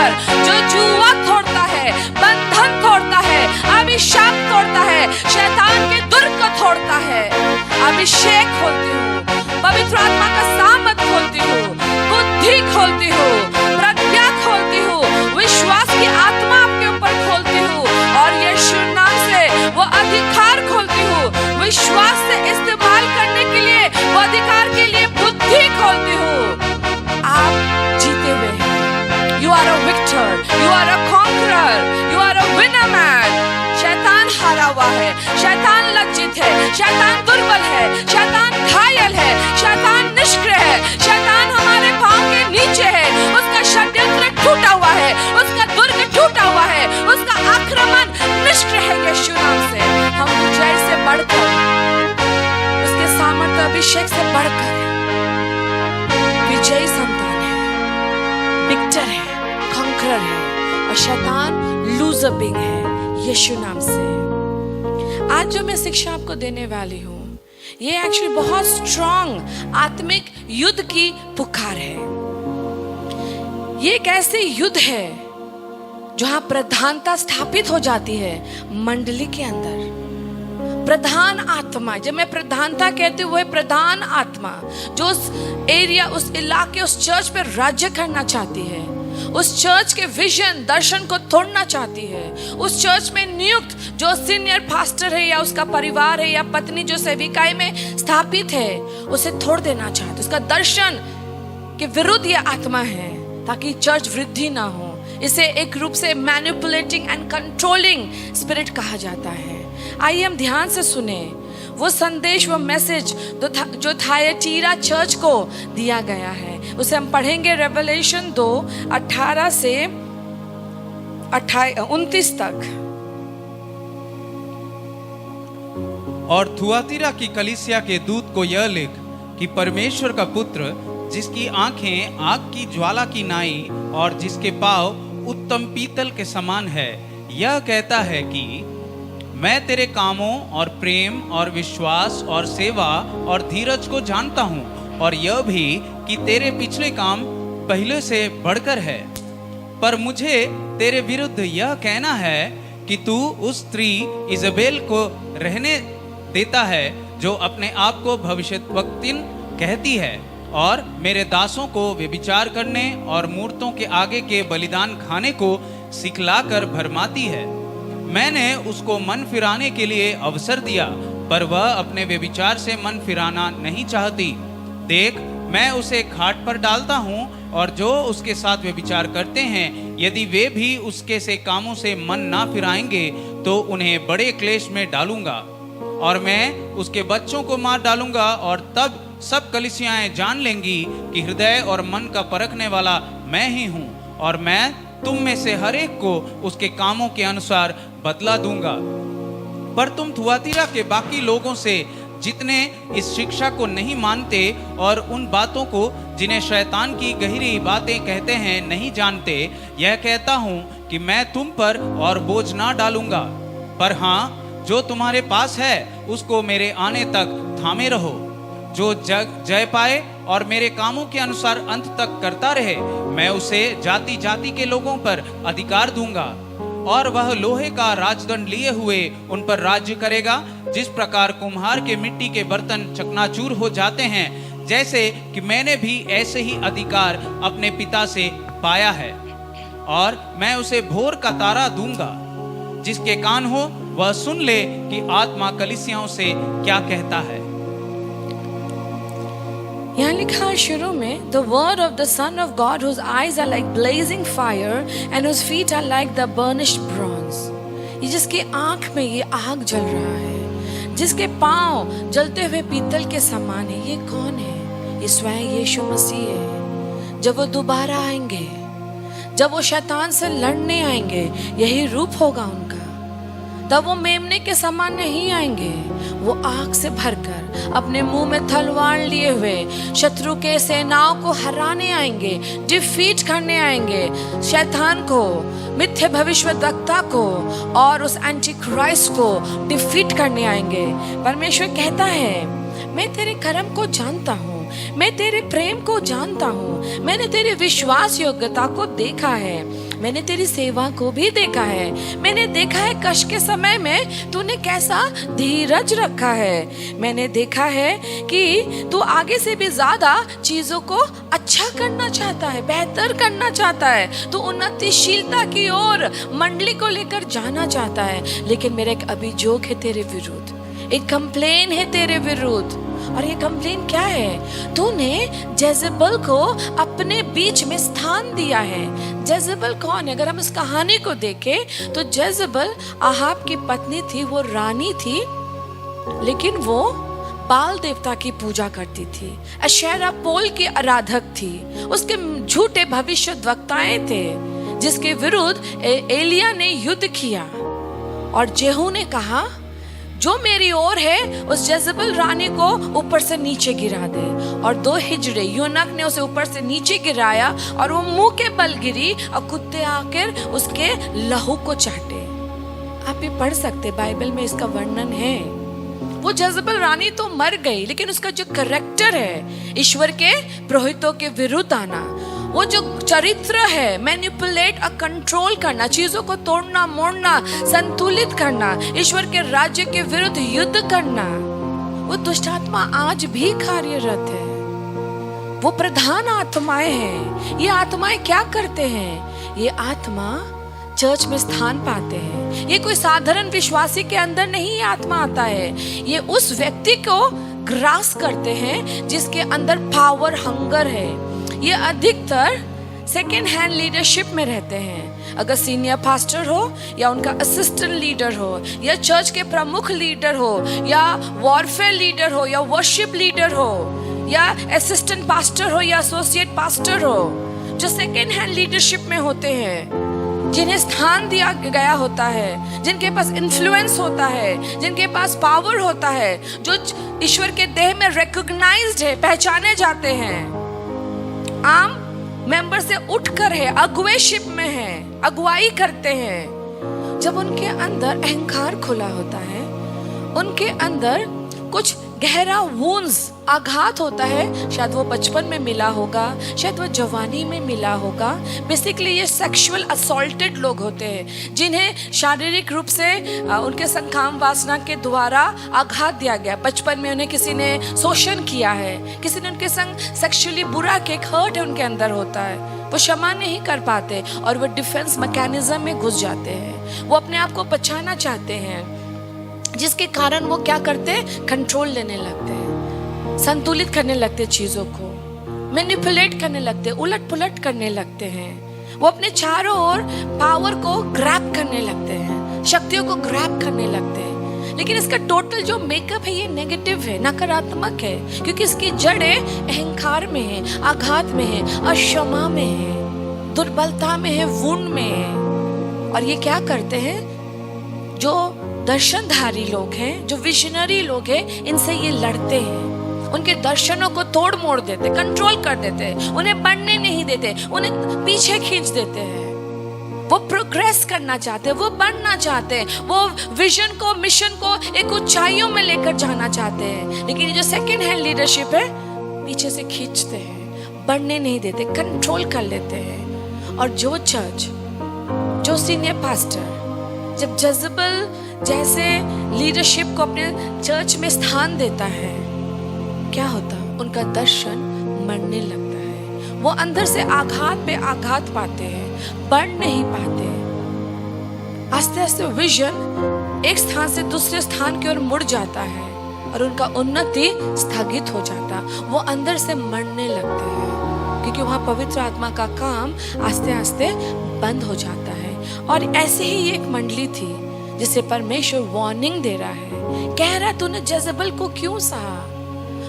Conqueror, जो जुआ तोड़ता है, बंधन तोड़ता है, अभिशाप तोड़ता है, शैतान के दुर्ग को तोड़ता है। अभिषेक खोलती हूँ, पवित्र आत्मा का सामर्थ खोलती हूँ, बुद्धि खोलती हूँ, प्रज्ञा खोलती हूँ, विश्वास की आत्मा आपके ऊपर खोलती हूँ और यीशु नाम से वो अधिकार खोलती हूँ। विश्वास से इस्तेमाल करने के लिए, वो अधिकार के लिए बुद्धि खोलती हूँ। आप जीते हुए हैं। You are a victor, you are a conqueror, you are a winner man। शैतान हारा हुआ है, शैतान लज्जित है, शैतान दुर्बल है, शैतान घायल है, शैतान निष्क्रिय है, शैतान हमारे पांव के नीचे है। उसका षड्यंत्र टूटा हुआ है, उसका दुर्ग टूटा हुआ है, उसका आक्रमण निष्क्रिय है। यीशु नाम से हम विजय से बढ़कर, उसके सामर्थ्य अभिषेक से बढ़कर विजयी संतान है, विक्टर है, कॉन्करर है और शैतान लूजर बिंग है। यीशु नाम से आज जो मैं शिक्षा आपको देने वाली हूँ, ये एक्चुअली बहुत स्ट्रॉन्ग आत्मिक युद्ध की पुकार है। ये एक ऐसे युद्ध है जहां प्रधानता स्थापित हो जाती है मंडली के अंदर। प्रधान आत्मा, जब मैं प्रधानता कहती हूँ, वो है प्रधान आत्मा जो उस एरिया, उस इलाके, उस चर्च पे राज्य करना चाहती है, उस चर्च के विजन दर्शन को तोड़ना चाहती है, उस चर्च में नियुक्त जो सीनियर पास्टर है या उसका परिवार है या पत्नी जो सेविकाई में स्थापित है, उसे तोड़ देना चाहती है। उसका दर्शन के विरुद्ध यह आत्मा है ताकि चर्च वृद्धि ना हो। इसे एक रूप से मैनिपुलेटिंग एंड कंट्रोलिंग स्पिरिट कहा जाता है। आइए हम ध्यान से सुने वो संदेश, वो मैसेज जो थायतीरा चर्च को दिया गया है। उसे हम पढ़ेंगे रेवलेशन 2:18 से 29 तक। और थुआतीरा की कलीसिया के दूत को यह लिख कि परमेश्वर का पुत्र, जिसकी आंखें आग की ज्वाला की नाई और जिसके पांव उत्तम पीतल के समान है, यह कहता है कि मैं तेरे कामों और प्रेम और विश्वास और सेवा और धीरज को जानता हूँ, और यह भी कि तेरे पिछले काम पहले से बढ़कर है। पर मुझे तेरे विरुद्ध यह कहना है कि तू उस स्त्री इजबेल को रहने देता है जो अपने आप को भविष्यद्वक्तिन कहती है और मेरे दासों को व्यभिचार करने और मूर्तों के आगे के बलिदान खाने को सिखलाकर भरमाती है। मैंने उसको मन फिराने के लिए अवसर दिया, पर वह अपने व्यभिचार से मन फिराना नहीं चाहती। देख, मैं उसे खाट पर डालता हूँ, और जो उसके साथ व्यभिचार करते हैं, यदि वे भी उसके से कामों से मन ना फिराएंगे, तो उन्हें बड़े क्लेश में डालूंगा, और मैं उसके बच्चों को मार डालूंगा। और तब सब कलीसियाएं जान लेंगी कि हृदय और मन का परखने वाला मैं ही हूँ, और मैं तुम में से हर एक को उसके कामों के अनुसार बदला दूंगा। पर तुम थुआतीरा के बाकी लोगों से जितने इस शिक्षा को नहीं मानते और उन बातों को जिन्हें शैतान की गहरी बातें कहते हैं नहीं जानते, यह कहता हूँ कि मैं तुम पर और बोझ ना डालूंगा। पर हाँ, जो तुम्हारे पास है उसको मेरे आने तक थामे रहो। जो जय पाए और मेरे कामों के अनुसार अंत तक करता रहे, मैं उसे जाति जाति के लोगों पर अधिकार दूंगा, और वह लोहे का राजदंड लिए हुए उन पर राज्य करेगा। जिस प्रकार कुम्हार के मिट्टी के बर्तन चकनाचूर हो जाते हैं, जैसे कि मैंने भी ऐसे ही अधिकार अपने पिता से पाया है। और मैं उसे भोर का तारा दूंगा। जिसके कान हो वह सुन ले कि आत्मा कलीसियाओं से क्या कहता है। यहाँ लिखा है शुरू में, The word of the Son of God, whose eyes are like blazing fire and whose feet are like the burnished bronze। ये जिसकी आंख में ये आग जल रहा है, जिसके पांव जलते हुए पीतल के समान है, ये कौन है? ये स्वयं यीशु मसीह है। जब वो दोबारा आएंगे, जब वो शैतान से लड़ने आएंगे, यही रूप होगा उनका। तब वो मेमने के समान नहीं आएंगे, वो आग से भरकर अपने मुंह में तलवार लिए हुए शत्रु के सेनाओं को हराने आएंगे, डिफीट करने आएंगे, शैतान को, मिथ्या भविष्यद्वक्ता को और उस एंटी क्राइस्ट को डिफीट करने आएंगे। परमेश्वर कहता है, मैं तेरे कर्म को जानता हूँ, मैं तेरे प्रेम को जानता हूँ, मैंने तेरे विश्वास योग्यता को देखा है। मैंने तेरी सेवा को भी देखा है। मैंने देखा है कष्ट के समय में तूने कैसा धीरज रखा है। मैंने देखा है कि तू आगे से भी ज्यादा चीजों को अच्छा करना चाहता है, बेहतर करना चाहता है। तू उन्नतिशीलता की ओर मंडली को लेकर जाना चाहता है। लेकिन मेरा एक अभियोग है तेरे विरुद्ध, एक कंप्लेन है तेरे विरुद्ध। और ये कंप्लेन क्या है? तूने जेजेबल को अपने बीच में स्थान दिया है। जेजेबल कौन है? अगर हम इस कहानी को देखें तो जेजेबल आहाब की पत्नी थी, वो रानी थी, लेकिन वो बाल देवता की पूजा करती थी, अशेरा पोल की आराधक थी। उसके झूठे भविष्यद्वक्ताएं थे जिसके विरुद्ध एलिया ने युद्ध किया। और जेहू ने कहा जो मेरी ओर है उस जेजेबल रानी को ऊपर से नीचे गिरा दे। और 2 हिजड़े यूनक ने उसे ऊपर से नीचे गिराया और वो मुंह के बल गिरी और कुत्ते आकर उसके लहू को चाटे। आप ये पढ़ सकते, बाइबल में इसका वर्णन है। वो जेजेबल रानी तो मर गई, लेकिन उसका जो कैरेक्टर है, ईश्वर के पुरोहितों के विरुद्ध आना, वो जो चरित्र है, मैनिपुलेट और कंट्रोल करना, चीजों को तोड़ना मोड़ना, संतुलित करना, ईश्वर के राज्य के विरुद्ध युद्ध करना, वो दुष्ट आत्मा आज भी कार्यरत है। वो प्रधान आत्माएं हैं। ये आत्माएं क्या करते हैं? ये आत्मा चर्च में स्थान पाते हैं। ये कोई साधारण विश्वासी के अंदर नहीं ये आत्मा आता है। ये उस व्यक्ति को ग्रास करते हैं जिसके अंदर पावर, हंगर है। ये अधिकतर सेकेंड हैंड लीडरशिप में रहते हैं। अगर सीनियर पास्टर हो या उनका असिस्टेंट लीडर हो या चर्च के प्रमुख लीडर हो या वॉरफेयर लीडर हो या वर्शिप लीडर हो या असिस्टेंट पास्टर हो या एसोसिएट पास्टर हो, जो सेकेंड हैंड लीडरशिप में होते हैं, जिन्हें स्थान दिया गया होता है, जिनके पास इन्फ्लुएंस होता है, जिनके पास पावर होता है, जो ईश्वर के देह में रिकॉग्नाइज्ड है, पहचाने जाते हैं, आम मेंबर से उठकर है, अगुवेशिप में है, अगुवाई करते हैं। जब उनके अंदर अहंकार खुला होता है, उनके अंदर कुछ गहरा वुंड्स, आघात होता है। शायद वो बचपन में मिला होगा, शायद वो जवानी में मिला होगा। बेसिकली ये सेक्सुअल असॉल्टेड लोग होते हैं जिन्हें शारीरिक रूप से उनके संकाम वासना के द्वारा आघात दिया गया। बचपन में उन्हें किसी ने शोषण किया है, किसी ने उनके संग सेक्सुअली बुरा किया, एक हर्ट है उनके अंदर होता है। वो क्षमा नहीं कर पाते और वो डिफेंस मैकेनिज्म में घुस जाते हैं। वो अपने आप को बचाना चाहते हैं, जिसके कारण वो क्या करते हैं? कंट्रोल लेने लगते हैं, संतुलित करने लगते हैं, चीजों को मैनिपुलेट करने लगते हैं, उलट पुलट करने लगते हैं। वो अपने चारों ओर पावर को ग्रैब करने लगते हैं, शक्तियों को ग्रैब करने लगते हैं। लेकिन इसका टोटल जो मेकअप है ये नेगेटिव है, नकारात्मक है, क्योंकि इसकी जड़ें अहंकार में है, आघात में है, अक्षमा में है, दुर्बलता में है, वुंड में है। और ये क्या करते हैं? जो दर्शनधारी लोग हैं, जो विजनरी लोग हैं, इनसे ये लड़ते हैं, उनके दर्शनों को तोड़ मोड़ देते, कंट्रोल कर देते, उन्हें बढ़ने नहीं देते, उन्हें पीछे खींच देते हैं। वो प्रोग्रेस करना चाहते हैं, वो बढ़ना चाहते हैं, वो विजन को, मिशन को एक ऊंचाइयों में लेकर जाना चाहते हैं। लेकिन ये जो सेकेंड हैंड लीडरशिप है, पीछे से खींचते हैं, बढ़ने नहीं देते, कंट्रोल कर लेते हैं। और जो चर्च, जो सीनियर पास्टर जब जेजेबल जैसे लीडरशिप को अपने चर्च में स्थान देता है, क्या होता? उनका दर्शन मरने लगता है। वो अंदर से आघात पे आघात पाते हैं, बढ़ नहीं पाते। आस्ते आस्ते विजन एक स्थान से दूसरे स्थान की ओर मुड़ जाता है और उनका उन्नति स्थगित हो जाता। वो अंदर से मरने लगते हैं, क्योंकि वहाँ पवित्र आत्मा का काम आस्ते आस्ते बंद हो जाता है। और ऐसे ही एक मंडली थी जिसे परमेश्वर वार्निंग दे रहा है, कह रहा तूने जेजेबल को क्यों सहा?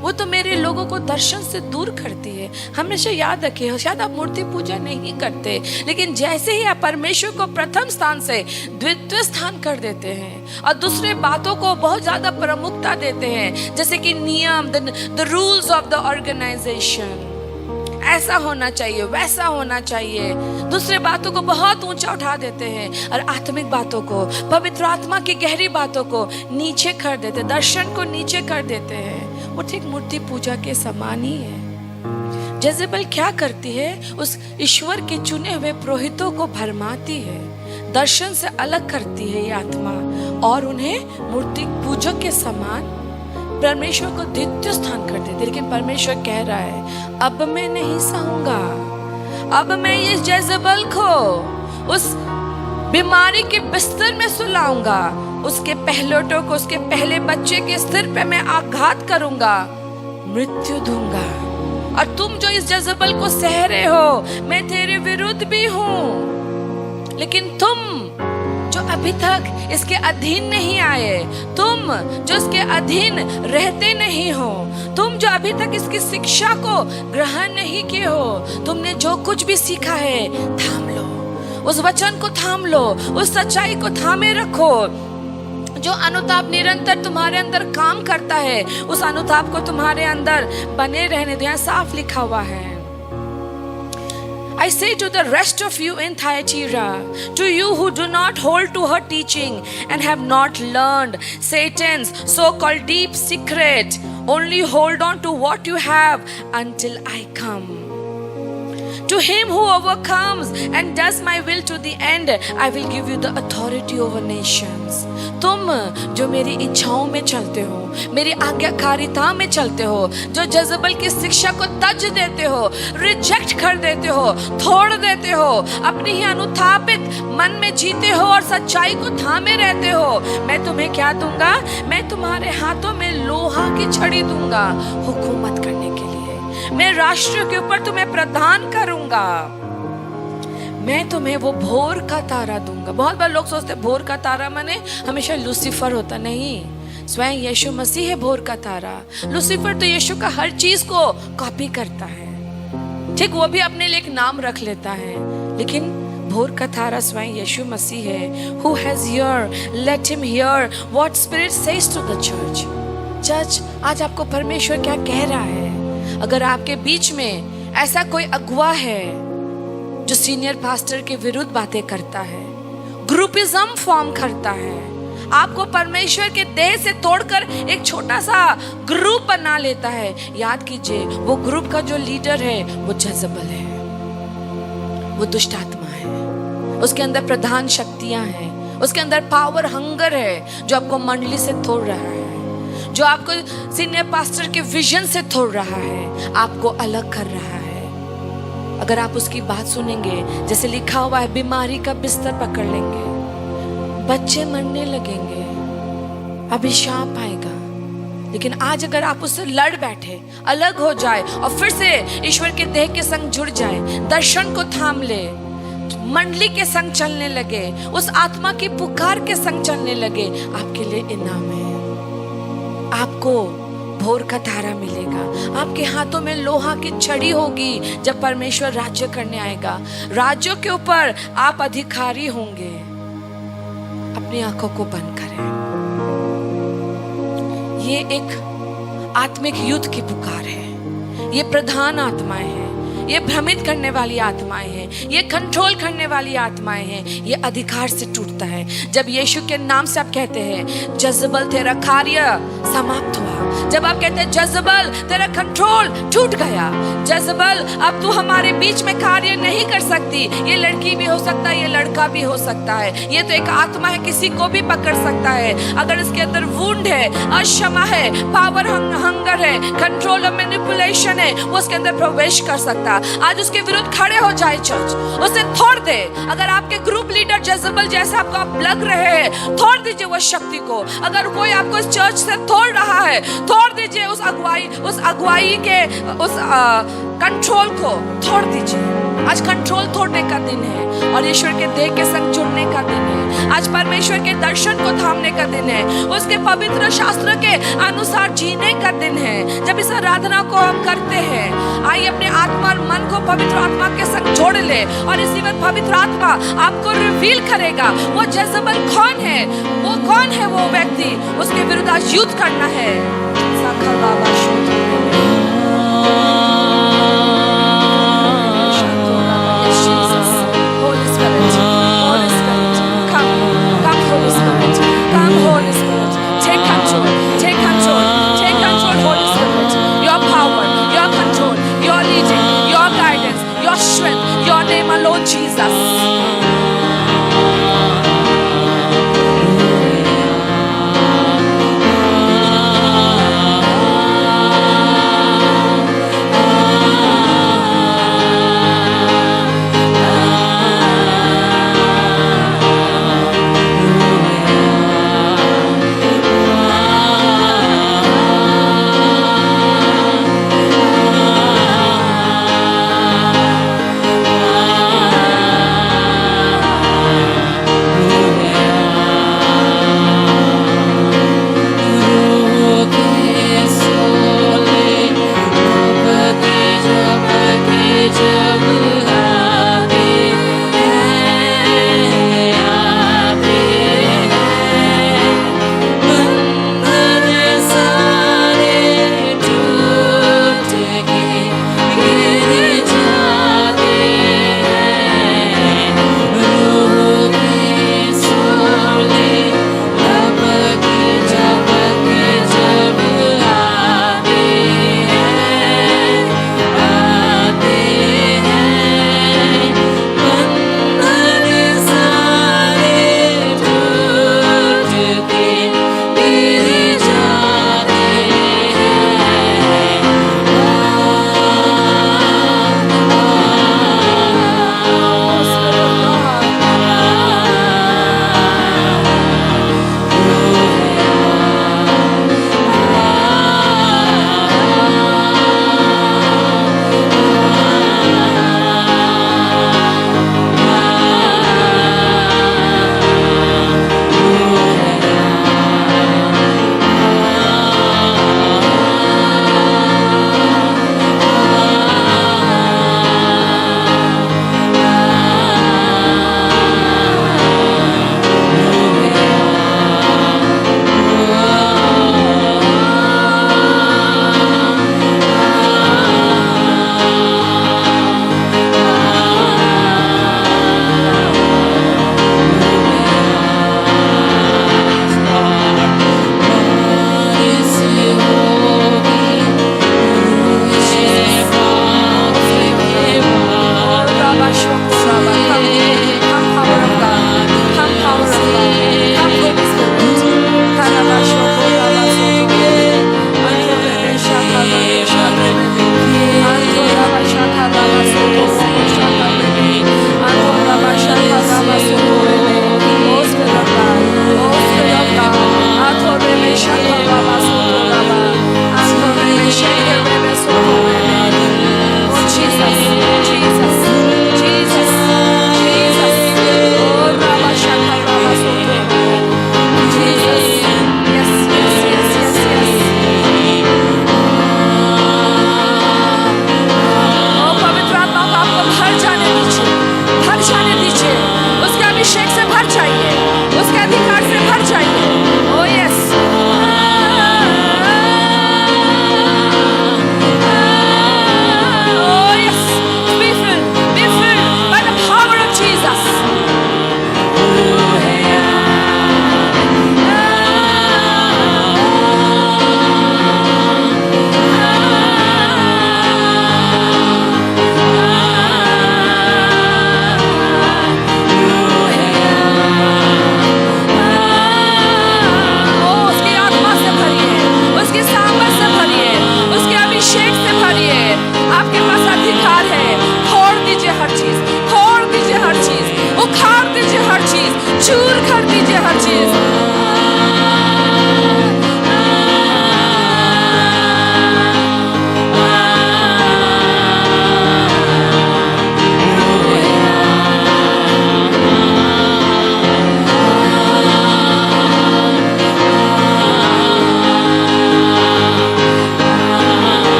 वो तो मेरे लोगों को दर्शन से दूर करती है। हमेशा याद रखिए, शायद आप मूर्ति पूजा नहीं करते, लेकिन जैसे ही आप परमेश्वर को प्रथम स्थान से द्वितीय स्थान कर देते हैं और दूसरे बातों को बहुत ज्यादा प्रमुखता देते हैं, जैसे कि नियम, the rules of the organisation, ऐसा होना चाहिए, वैसा होना चाहिए, दूसरे बातों को बहुत ऊंचा उठा देते हैं और आत्मिक बातों को, पवित्र आत्मा की गहरी बातों को नीचे कर देते, दर्शन को नीचे कर देते हैं। वो ठीक मूर्ति पूजा के समान ही है। जेजेबल क्या करती है? उस ईश्वर के चुने हुए पुरोहितों को भरमाती है, दर्शन से अलग करती है ये आत्मा, और उन्हें मूर्ति पूजक के समान परमेश्वर को द्वितीय स्थान कर देती है। लेकिन परमेश्वर कह रहा है, अब मैं नहीं सहूंगा, अब मैं इस जेजेबल को उस बीमारी के बिस्तर में सुलाऊंगा, उसके पहलोटों को, उसके पहले बच्चे के सिर पे मैं आघात करूंगा, मृत्यु दूंगा। और तुम जो इस जज़बल को सह रहे हो, मैं तेरे विरुद्ध भी हूं। लेकिन तुम जो अभी तक इसके अधीन नहीं आए, तुम जो इसके अधीन रहते नहीं हो, तुम जो अभी तक इसकी शिक्षा को ग्रहण नहीं किए हो, तुमने जो कुछ भी सीखा है थाम लो, उस वचन को थाम लो, उस सच्चाई को थामे रखो। जो अनुताप निरंतर तुम्हारे अंदर काम करता है, उस अनुताप को तुम्हारे अंदर बने रहने दो। यहाँ साफ लिखा हुआ है, I say to the rest of you in Thyatira, to you who do not hold to her teaching and have not learned Satan's so-called deep secret, only hold on to what you have until I come. To him who overcomes and does my will to the end, I will give you the authority over nations. तुम जो मेरी इच्छाओं में चलते हो, मेरी आज्ञाकारिता में चलते हो, जो जज़बल की शिक्षा को तज देते हो, रिजेक्ट कर देते हो, छोड़ देते हो, अपनी ही अनुतापित मन में जीते हो और सच्चाई को थामे रहते हो, मैं तुम्हें क्या दूंगा? मैं तुम्हारे हाथों में लोहा की छड़ी दूंगा हुकूमत करने के लिए। मैं राष्ट्र के ऊपर तुम्हें प्रदान करूंगा। मैं तुम्हें वो भोर का तारा दूंगा। बहुत बार लोग सोचते भोर का तारा माने हमेशा लूसीफर होता, नहीं, स्वयं यीशु मसीह है भोर का तारा। लूसीफर तो यीशु का हर चीज को कॉपी करता है, ठीक, वो भी अपने लिए एक नाम रख लेता है, लेकिन भोर का तारा स्वयं यीशु मसीह है। Who has ear, let him hear what Spirit says to the church. Church, आज आपको परमेश्वर क्या कह रहा है? अगर आपके बीच में ऐसा कोई अगुवा है जो सीनियर पास्टर के विरुद्ध बातें करता है, ग्रुपिज्म फॉर्म करता है, आपको परमेश्वर के देह से तोड़कर एक छोटा सा ग्रुप बना लेता है, याद कीजिए वो ग्रुप का जो लीडर है वो जज़बल है, वो दुष्ट आत्मा है, उसके अंदर प्रधान शक्तियां हैं, उसके अंदर पावर हंगर है जो आपको मंडली से तोड़ रहा है, जो आपको सीनियर पास्टर के विजन से तोड़ रहा है, आपको अलग कर रहा है। अगर आप उसकी बात सुनेंगे, जैसे लिखा हुआ है, बीमारी का बिस्तर पकड़ लेंगे, बच्चे मरने लगेंगे, अभिशाप आएगा। लेकिन आज अगर आप उससे लड़ बैठे, अलग हो जाए और फिर से ईश्वर के देह के संग जुड़ जाए, दर्शन को थाम ले, मंडली के संग चलने लगे, उस आत्मा की पुकार के संग चलने लगे, आपके लिए इनाम है। आपको भोर का तारा मिलेगा, आपके हाथों में लोहा की छड़ी होगी जब परमेश्वर राज्य करने आएगा। राज्यों के ऊपर आप अधिकारी होंगे। अपनी आंखों को बंद करें। ये एक आत्मिक युद्ध की पुकार है। ये प्रधान आत्माएं हैं, ये भ्रमित करने वाली आत्माएं हैं, ये कंट्रोल करने वाली आत्माएं हैं, ये अधिकार से टूटता है। जब यीशु के नाम से आप कहते हैं जज़बल तेरा कार्य समाप्त हुआ, जब आप कहते हैं जज़बल तेरा कंट्रोल टूट गया, जज़बल अब तू हमारे बीच में कार्य नहीं कर सकती। ये लड़की भी हो सकता है, ये लड़का भी हो सकता है, ये तो एक आत्मा है, किसी को भी पकड़ सकता है। अगर इसके अंदर वुंड है, अक्षमा है, पावर हंगर है, कंट्रोल और मैनिपुलेशन है, वो उसके अंदर प्रवेश कर सकता। आज उसके विरुद्ध खड़े हो जाए चर्च, उसे तोड़ दे। अगर आपके ग्रुप लीडर जज़बल जैसे आपको आप लग रहे हैं, तोड़ दीजिए वो शक्ति को। अगर कोई आपको इस चर्च से तोड़ रहा है, तोड़ दीजिए उस अगुवाई के उस कंट्रोल को तोड़ दीजिए। आज कंट्रोल तोड़ने का दिन है और ईश्वर के देह के संग जुड़ने का दिन है। आज परमेश्वर के दर्शन को थामने का दिन है, उसके पवित्र शास्त्र के अनुसार जीने का दिन है। जब इस आराधना को हम करते हैं, आइए अपने आत्मा और मन को पवित्र आत्मा के संग जोड़ ले और इसी वक्त पवित्र आत्मा आपको रिवील करेगा वो जज़बल कौन है, वो कौन है वो व्यक्ति, उसके विरुद्ध आज युद्ध करना है। Take control, Holy Spirit. Your power, your control, your leading. on Jesus.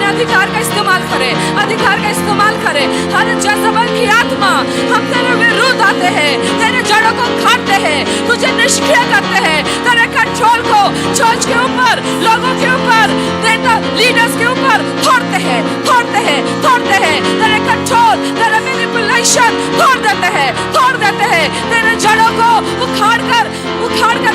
अधिकार का करे। हर जज़बल की आत्मा हम तेरे विरुद्ध आते हैं, तेरे जड़ों को काटते हैं, तुझे निष्क्रिय करते हैं, तेरे कंट्रोल को चर्च के ऊपर, लोगों के ऊपर, लीडर्स के ऊपर थोड़ते हैं, थोड़ते हैं, थोड़ते हैं। तेरे कंट्रोल, तेरे मैनिपुलेशन तोड़ देते हैं, तोड़ देते हैं। तेरे जड़ों को उखाड़ कर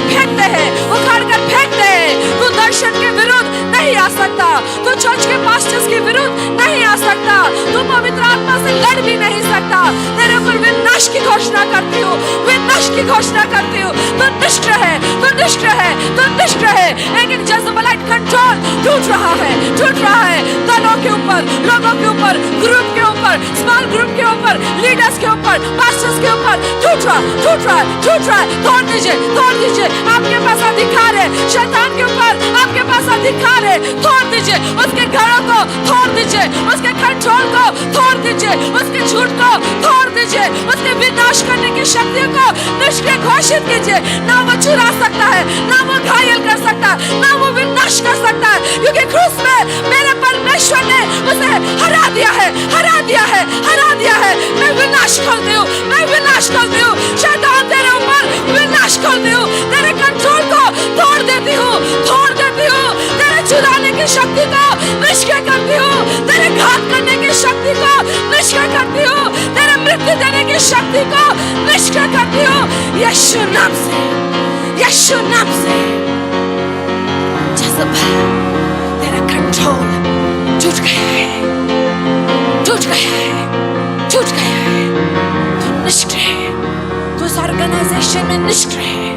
फेंकते हैं, उखाड़ कर फेंकते हैं। तू दर्शन के विरुद्ध नहीं आ सकता, तू चर्च के पास्टर्स के विरुद्ध नहीं आ सकता, तू पवित्र आत्मा से लड़ भी नहीं सकता। तेरे ऊपर विनाश की घोषणा करती हूँ, विनाश की घोषणा करती हूँ। तू निष्क्रिय है, तू निष्क्रिय है, तू निष्क्रिय है। एक जज़बलाइट कंट्रोल टूट रहा है, टूट रहा है। दलों के ऊपर, लोगों के ऊपर, ग्रुप के ऊपर, स्मॉल ग्रुप के ऊपर, लीडर्स के ऊपर, पास्टर्स के ऊपर टूट रहा, टूट रहा है, टूट रहा है। तोड़ दीजिए, तोड़ दीजिए। आपके पास अधिकार है शैतान के ऊपर, आपके पास अधिकार है। तोड़ दीजिए उसके घरों को, तोड़ दीजिए उसके कंट्रोल को, तोड़ दीजिए उसके झूठ को, तोड़ दीजिए उसके विनाश करने की शक्तियों को निष्क्रिय घोषित कीजिए। ना वो चुरा सकता है, ना वो घायल कर सकता है, ना वो विनाश कर सकता है, क्योंकि क्रूस में मेरे परमेश्वर ने उसे हरा दिया है, हरा दिया है, हरा दिया है। मैं विनाश करती हूँ, मैं विनाश करती हूँ। शैतान तेरे ऊपर विनाश करती हूँ, तेरे कंट्रोल को तोड़ देती हूँ, तोड़ देती हूँ। तेरे चुराने की शक्ति को निष्क्रिय करती हूँ, तेरे घात करने की शक्ति को निष्क्रिय करती हूँ, तेरे मृत्यु देने की शक्ति को निष्क्रिय करती हूँ। यीशु नाम से, यीशु नाम से। जज़बल, तेरा कंट्रोल टूट गया है, टूट गया है, टूट गया है। तू निष्क्रिय है, तू इस ऑर्गेनाइजेशन में निष्क्रिय है।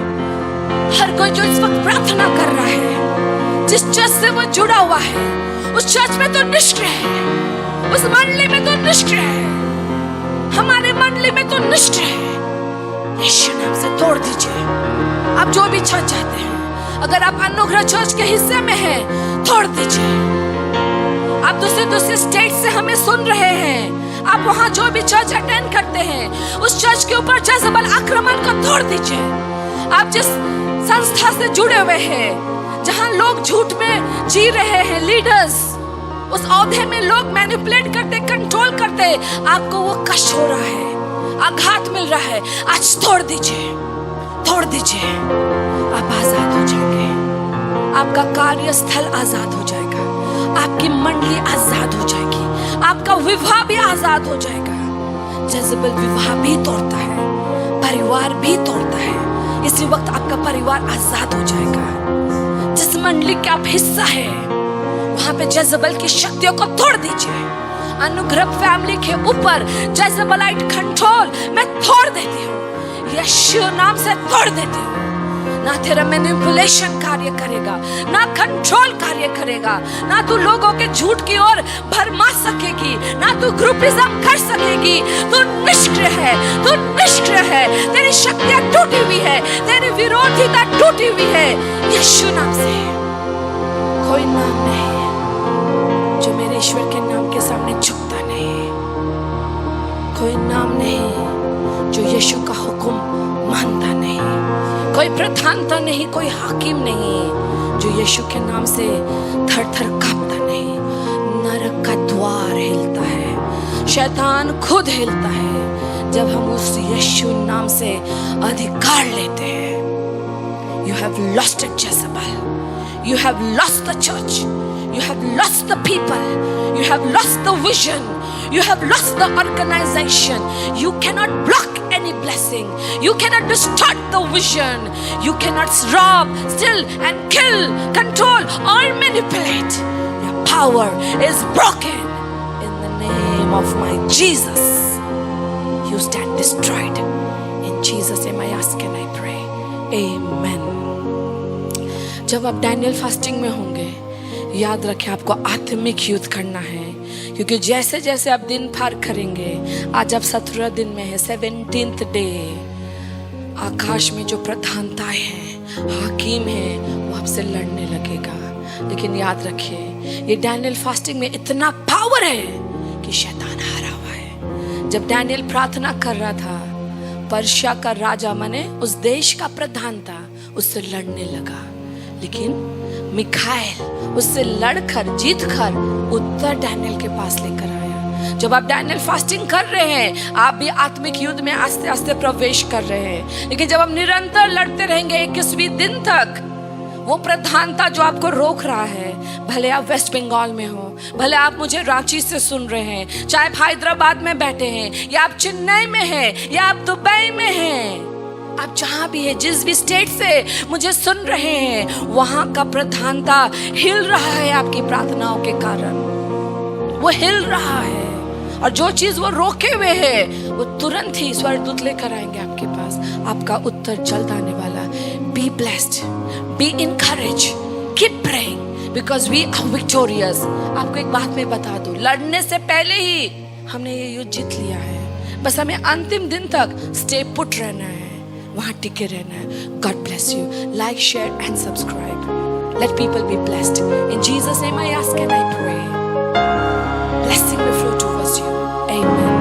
हर कोई जो इस वक्त प्रार्थना कर रहा है, जिस चर्च से वो जुड़ा हुआ है, उस चर्च में तो निष्क्रिय है, उस मंडली में तो निष्क्रिय है, हमारे मंडली में तो निष्क्रिय है। यीशु नाम से तोड़ दीजिए। आप जो भी चर्च जाते हैं, अगर आप अनुग्रह चर्च के हिस्से में हैं, तोड़ दीजिए। आप दूसरे स्टेट से हमें सुन रहे हैं, आप वहां जो भी चर्च अटेंड करते हैं, उस चर्च के ऊपर जज़बल आक्रमण को तोड़ दीजिए। आप जिस संस्था से जुड़े हुए हैं, जहां लोग झूठ में जी रहे हैं, लीडर्स उस औहदे में लोग मैनिपुलेट करते, कंट्रोल करते, आपको वो कष्ट हो रहा है, आघात मिल रहा है, आज तोड़ दीजिए, तोड़ दीजिए। आप आजाद हो जाएंगे, आपका कार्यस्थल आजाद हो जाएगा, आपकी मंडली आजाद हो जाएगी, आपका विवाह भी आजाद हो जाएगा। जज़बल विवाह भी तोड़ता है, परिवार भी तोड़ता है। इसी वक्त आपका परिवार आजाद हो जाएगा। जिस मंडली का आप हिस्सा है, वहां पे जज़बल की शक्तियों को तोड़ दीजिए। अनुग्रह फैमिली के ऊपर जज़बलाइट कंट्रोल मैं तोड़ देती हूँ, यीशु नाम से तोड़ देती हूँ। ना तेरा मैनिपुलेशन कार्य करेगा, ना कंट्रोल कार्य करेगा, ना तू लोगों के झूठ की ओर भरमा सकेगी, ना तू ग्रुपिज्म कर सकेगी। तू निष्क्रिय है, तू निष्क्रिय है, तेरी शक्तियां टूटी हुई है, तेरी विरोधिता टूटी हुई है। यीशु नाम से कोई नाम नहीं जो मेरे ईश्वर के नाम के सामने झुकता नहीं, कोई नाम नहीं जो यीशु का हुक्म मानता नहीं, कोई प्रधानता नहीं, कोई हाकिम नहीं जो यीशु के नाम से थर थर कांपता नहीं। नरक का द्वार हिलता है, शैतान खुद हिलता है जब हम उस यीशु नाम से अधिकार लेते हैं। You have lost it, Jezebel. You have lost the church. You have lost the people. You have lost the vision. You have lost the organization. You cannot block any blessing. You cannot distort the vision. You cannot rob, steal and kill, control or manipulate. Your power is broken in the name of my Jesus. You stand destroyed. In Jesus' name I ask and I pray. Amen. जब आप Daniel fasting में होंगे, याद रखें आपको आत्मिक युद्ध करना है, क्योंकि जैसे जैसे आप दिन पार करेंगे, आज आप 17 दिन में है, 17th डे, आकाश में जो प्रधानताएं हैं, हाकिम हैं, वो आपसे लड़ने लगेगा। लेकिन याद रखिए, ये डैनियल फास्टिंग में इतना पावर है कि शैतान हारा हुआ है। जब डैनियल प्रार्थना कर रहा था, पर्शिया का राजा माने उस देश का प्रधान था, उससे लड़ने लगा, लेकिन मिखाएल उससे लड़कर जीतकर उत्तर डैनियल के पास लेकर आया। जब आप डैनियल फास्टिंग कर रहे हैं, आप भी आत्मिक युद्ध में आस्ते आस्ते प्रवेश कर रहे हैं। लेकिन जब आप निरंतर लड़ते रहेंगे 21वें दिन तक, वो प्रधानता जो आपको रोक रहा है, भले आप वेस्ट बंगाल में हो, भले आप मुझे रांची से सुन रहे हैं, चाहे आप हैदराबाद में बैठे हैं, या आप चेन्नई में हैं, या आप दुबई में हैं, आप जहां भी हैं, जिस भी स्टेट से मुझे सुन रहे हैं, वहां का प्रधानता हिल रहा है आपकी प्रार्थनाओं के कारण। वो हिल रहा है, और जो चीज वो रोके हुए है, वो तुरंत ही स्वर्गदूत लेकर आएंगे आपके पास। आपका उत्तर जल्द आने वाला। Be blessed, be encourage, keep praying because we are victorious. आपको एक बात मैं बता दूं, लड़ने से पहले ही हमने ये युद्ध जीत लिया है। बस हमें अंतिम दिन तक स्टे पुट रहना है, वहां टिके रहना है। God bless you. Like, share and subscribe. Let people be blessed. In Jesus name I ask and I pray. Blessing will flow towards you. Amen.